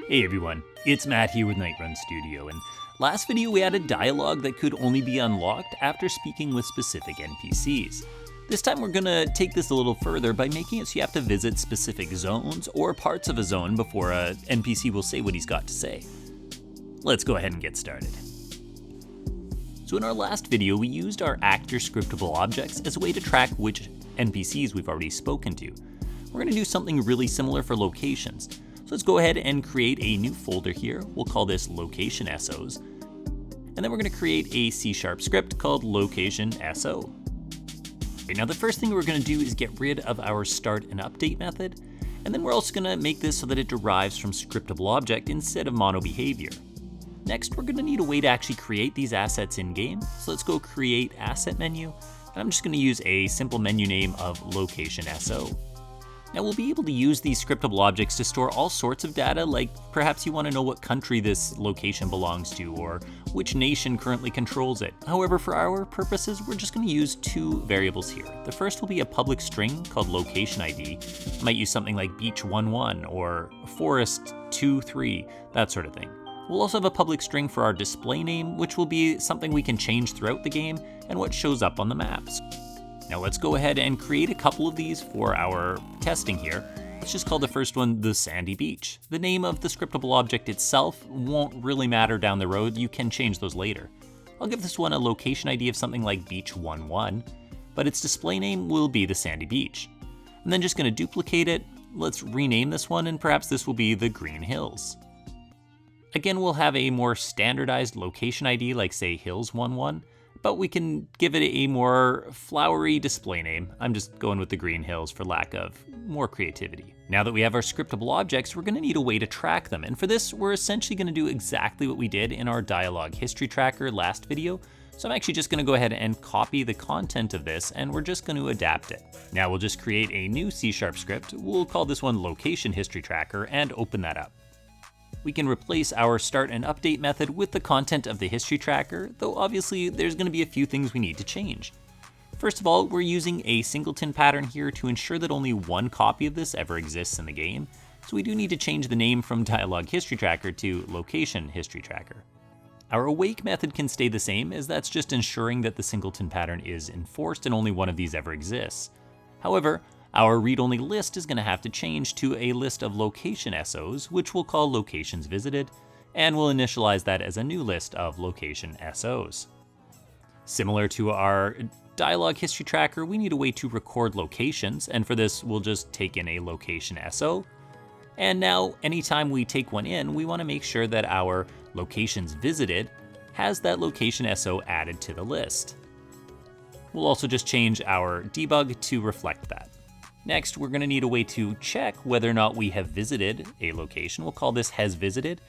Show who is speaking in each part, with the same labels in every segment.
Speaker 1: Hey everyone, it's Matt here with Nightrun Studio, and last video we added dialogue that could only be unlocked after speaking with specific NPCs. This time we're gonna take this a little further by making it so you have to visit specific zones or parts of a zone before a NPC will say what he's got to say. Let's go ahead and get started. So in our last video, we used our actor scriptable objects as a way to track which NPCs we've already spoken to. We're gonna do something really similar for locations. So let's go ahead and create a new folder here. We'll call this location SOs. And then we're gonna create a C# script called location SO. Okay, now the first thing we're gonna do is get rid of our start and update method. And then we're also gonna make this so that it derives from scriptable object instead of mono behavior. Next, we're gonna need a way to actually create these assets in game. So let's go create asset menu. And I'm just gonna use a simple menu name of location SO. Now we'll be able to use these scriptable objects to store all sorts of data, like perhaps you want to know what country this location belongs to or which nation currently controls it. However, for our purposes, we're just going to use two variables here. The first will be a public string called location ID. I might use something like beach11 or forest23, that sort of thing. We'll also have a public string for our display name, which will be something we can change throughout the game and what shows up on the maps. Now let's go ahead and create a couple of these for our testing here. Let's just call the first one the sandy beach. The name of the scriptable object itself won't really matter down the road. You can change those later. I'll give this one a location ID of something like beach11, but its display name will be the sandy beach. I'm then just going to duplicate it. Let's rename this one, and perhaps this will be the green hills. Again, we'll have a more standardized location ID like say hills11. But we can give it a more flowery display name. I'm just going with the green hills for lack of more creativity. Now that we have our scriptable objects, we're gonna need a way to track them. And for this, we're essentially gonna do exactly what we did in our dialogue history tracker last video. So I'm actually just gonna go ahead and copy the content of this, and we're just gonna adapt it. Now we'll just create a new C# script. We'll call this one location history tracker and open that up. We can replace our start and update method with the content of the history tracker, though obviously there's going to be a few things we need to change. First of all, we're using a singleton pattern here to ensure that only one copy of this ever exists in the game, so we do need to change the name from dialogue history tracker to location history tracker. Our awake method can stay the same, as that's just ensuring that the singleton pattern is enforced and only one of these ever exists. However, our read-only list is going to have to change to a list of location SOs, which we'll call locations visited, and we'll initialize that as a new list of location SOs. Similar to our dialogue history tracker, we need a way to record locations, and for this we'll just take in a location SO. And now anytime we take one in, we want to make sure that our locations visited has that location SO added to the list. We'll also just change our debug to reflect that. Next, we're going to need a way to check whether or not we have visited a location. We'll call this has visited.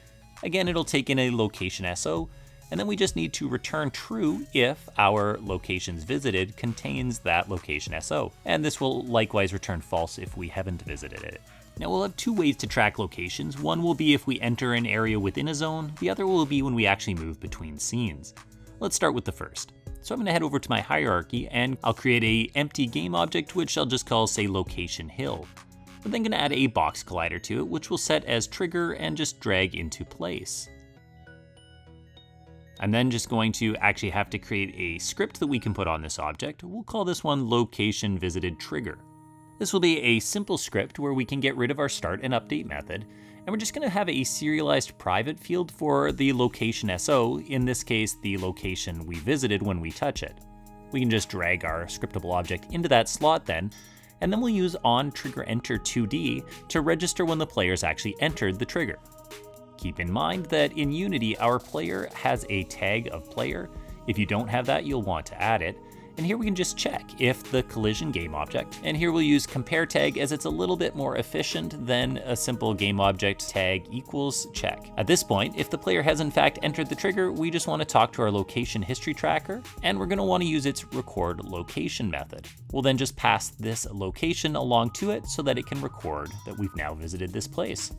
Speaker 1: Again, it'll take in a location SO, and then we just need to return true if our locations visited contains that location SO. And this will likewise return false if we haven't visited it. Now we'll have two ways to track locations. One will be if we enter an area within a zone. The other will be when we actually move between scenes. Let's start with the first. So I'm gonna head over to my hierarchy and I'll create a empty game object, which I'll just call, say, location hill. I'm then gonna add a box collider to it, which we'll set as trigger and just drag into place. I'm then just going to actually have to create a script that we can put on this object. We'll call this one location visited trigger. This will be a simple script where we can get rid of our start and update method. And we're just going to have a serialized private field for the location SO, in this case, the location we visited when we touch it. We can just drag our scriptable object into that slot then, and then we'll use onTriggerEnter2D to register when the player's actually entered the trigger. Keep in mind that in Unity, our player has a tag of player. If you don't have that, you'll want to add it. And here we can just check if the collision game object, and here we'll use compare tag as it's a little bit more efficient than a simple game object tag equals check. At this point, if the player has in fact entered the trigger, we just want to talk to our location history tracker, and we're going to want to use its record location method. We'll then just pass this location along to it so that it can record that we've now visited this place.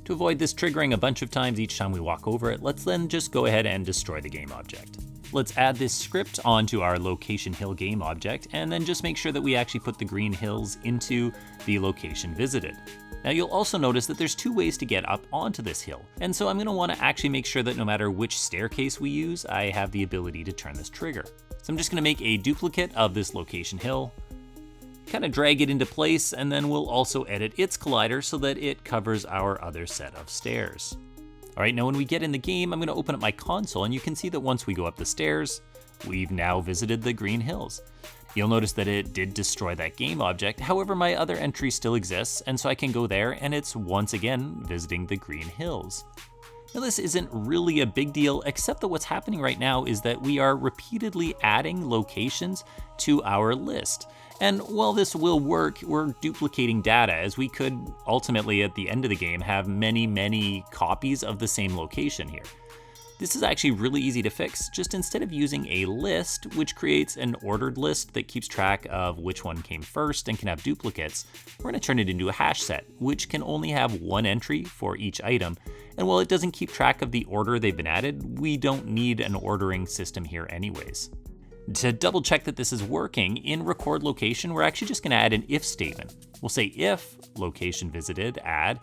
Speaker 1: To avoid this triggering a bunch of times each time we walk over it, let's then just go ahead and destroy the game object. Let's add this script onto our location hill game object, and then just make sure that we actually put the green hills into the location visited. Now you'll also notice that there's two ways to get up onto this hill, and so I'm going to want to actually make sure that no matter which staircase we use, I have the ability to turn this trigger. So I'm just going to make a duplicate of this location hill, kind of drag it into place, and then we'll also edit its collider so that it covers our other set of stairs. All right, now when we get in the game, I'm going to open up my console, and you can see that once we go up the stairs, we've now visited the green hills. You'll notice that it did destroy that game object, however my other entry still exists, and so I can go there and it's once again visiting the green hills. Now this isn't really a big deal, except that what's happening right now is that we are repeatedly adding locations to our list. And while this will work, we're duplicating data, as we could ultimately at the end of the game have many copies of the same location here. This is actually really easy to fix. Just instead of using a list, which creates an ordered list that keeps track of which one came first and can have duplicates, we're going to turn it into a hash set, which can only have one entry for each item. And while it doesn't keep track of the order they've been added, we don't need an ordering system here anyways. To double check that this is working, in record location, we're actually just going to add an if statement. We'll say if location visited add.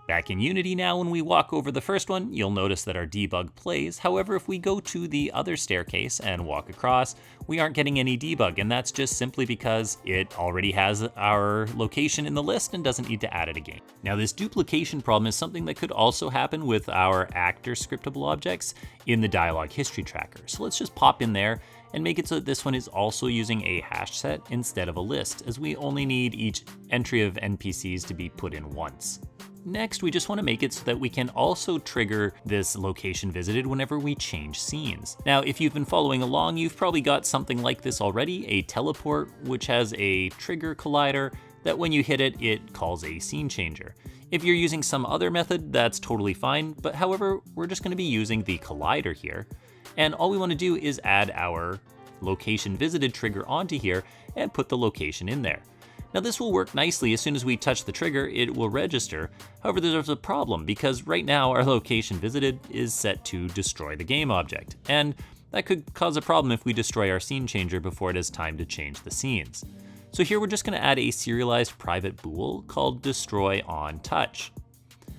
Speaker 1: Back in Unity now, when we walk over the first one, you'll notice that our debug plays. However, if we go to the other staircase and walk across, we aren't getting any debug, and that's just simply because it already has our location in the list and doesn't need to add it again. Now, this duplication problem is something that could also happen with our actor scriptable objects in the dialogue history tracker. So let's just pop in there and make it so that this one is also using a hash set instead of a list, as we only need each entry of NPCs to be put in once. Next, we just want to make it so that we can also trigger this location visited whenever we change scenes. Now, if you've been following along, you've probably got something like this already, a teleport, which has a trigger collider that when you hit it, it calls a scene changer. If you're using some other method, that's totally fine, but however, we're just going to be using the collider here. And all we want to do is add our location visited trigger onto here and put the location in there. Now this will work nicely. As soon as we touch the trigger, it will register. However, there's a problem because right now our location visited is set to destroy the game object. And that could cause a problem if we destroy our scene changer before it is time to change the scenes. So here we're just going to add a serialized private bool called destroy on touch.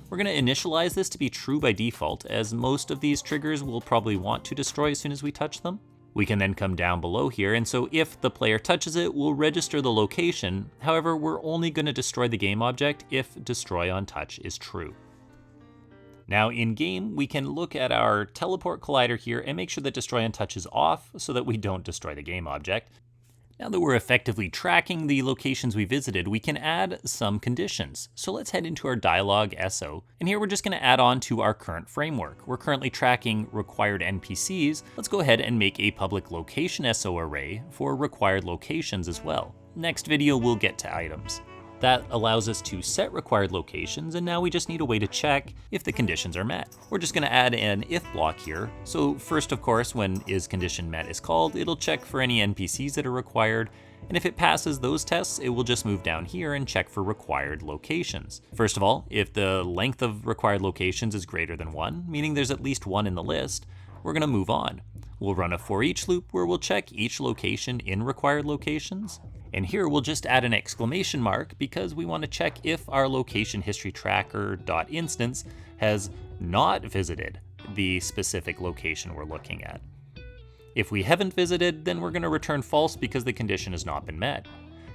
Speaker 1: We're going to initialize this to be true by default, as most of these triggers will probably want to destroy as soon as we touch them. We can then come down below here, and so if the player touches it, we'll register the location. However, we're only going to destroy the game object if destroy on touch is true. Now in game, we can look at our teleport collider here and make sure that destroy on touch is off so that we don't destroy the game object. Now that we're effectively tracking the locations we visited, we can add some conditions. So let's head into our dialog SO, and here we're just going to add on to our current framework. We're currently tracking required NPCs. Let's go ahead and make a public location SO array for required locations as well. Next video, we'll get to items. That allows us to set required locations, and now we just need a way to check if the conditions are met. We're just going to add an if block here. So first, of course, when is condition met is called, it'll check for any NPCs that are required, and if it passes those tests, it will just move down here and check for required locations. First of all, if the length of required locations is greater than 1, meaning there's at least 1 in the list, we're going to move on. We'll run a for each loop where we'll check each location in required locations. And here we'll just add an exclamation mark because we want to check if our location history tracker.instance has not visited the specific location we're looking at. If we haven't visited, then we're going to return false because the condition has not been met.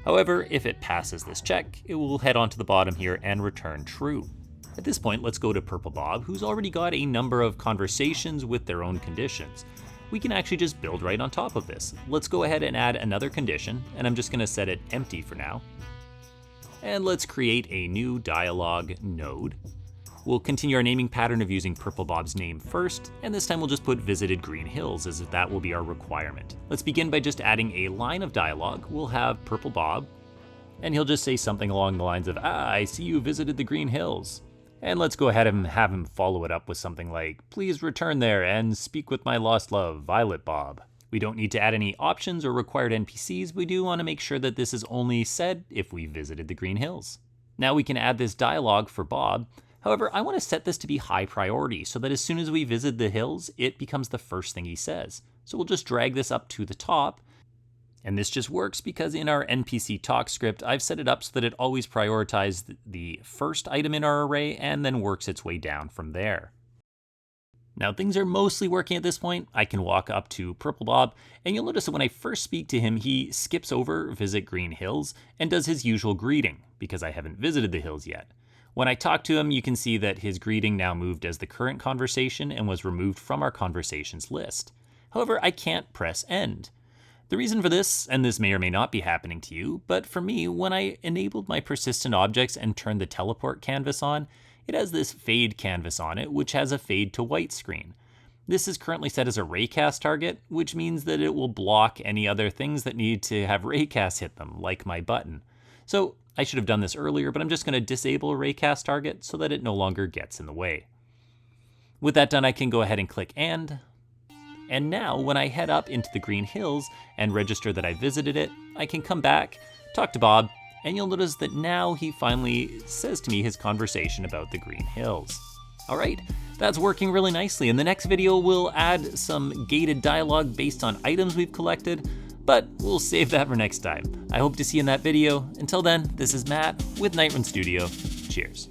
Speaker 1: However, if it passes this check, it will head onto the bottom here and return true. At this point, let's go to Purple Bob, who's already got a number of conversations with their own conditions. We can actually just build right on top of this. Let's go ahead and add another condition, and I'm just going to set it empty for now. And let's create a new dialog node. We'll continue our naming pattern of using Purple Bob's name first, and this time we'll just put visited Green Hills, as if that will be our requirement. Let's begin by just adding a line of dialogue. We'll have Purple Bob, and he'll just say something along the lines of, I see you visited the Green Hills. And let's go ahead and have him follow it up with something like, please return there and speak with my lost love, Violet Bob. We don't need to add any options or required NPCs. We do want to make sure that this is only said if we visited the Green Hills. Now we can add this dialogue for Bob. However, I want to set this to be high priority so that as soon as we visit the hills, it becomes the first thing he says. So we'll just drag this up to the top. And this just works because in our NPC talk script, I've set it up so that it always prioritizes the first item in our array and then works its way down from there. Now things are mostly working at this point. I can walk up to Purple Bob, and you'll notice that when I first speak to him, he skips over Visit Green Hills and does his usual greeting, because I haven't visited the hills yet. When I talk to him, you can see that his greeting now moved as the current conversation and was removed from our conversations list. However, I can't press end. The reason for this, and this may or may not be happening to you, but for me, when I enabled my persistent objects and turned the teleport canvas on, it has this fade canvas on it, which has a fade to white screen. This is currently set as a raycast target, which means that it will block any other things that need to have raycast hit them, like my button. So I should have done this earlier, but I'm just going to disable a raycast target so that it no longer gets in the way. With that done, I can go ahead and click and now when I head up into the Green Hills and register that I visited it, I can come back, talk to Bob, and you'll notice that now he finally says to me his conversation about the Green Hills. All right, that's working really nicely. In the next video, we'll add some gated dialogue based on items we've collected, but we'll save that for next time. I hope to see you in that video. Until then, this is Matt with Nightrun Studio. Cheers.